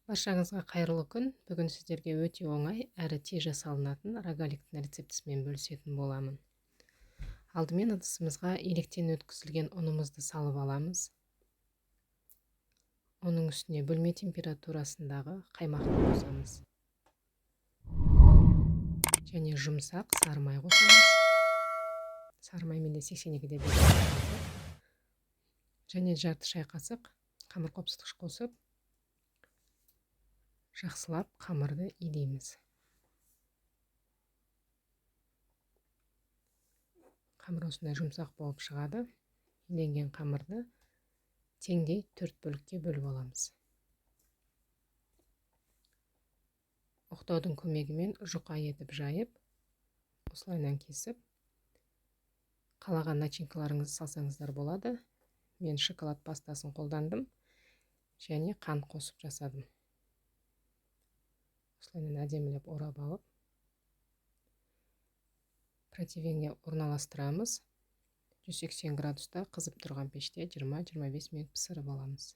Баршаңызға қайырлы күн. Бүгін сіздерге өте оңай әрі тез жасалынатын рогаликтің рецептісімен бөлісетін боламын. Алдымен ыдысымызға електен өткізілген ұнымызды салып аламыз. Оның үстіне бөлме температурасындағы қаймақты қосамыз. Және жұмсақ сары май қосамыз. Сары маймен де 82-де береді. Және жарты шай қасық қамыр қопсытқыш қосып, жақсылап қамырды илейміз. Қамыр осындай жұмсақ болып шығады. Иленген қамырды теңдей 4 бөлікке бөліп аламыз. Оқтаудың көмегімен жұқа етіп жайып, осылайынан кесіп, қалаған начинкаларыңызды салсаңыздар болады. Мен шоколад пастасын қолдандым және қант қосып жасадым. Осылайынан әдемілеп орап алып, противенге орналастырамыз. 180 градуста қызып тұрған пеште 20-25 минут пісіріп аламыз.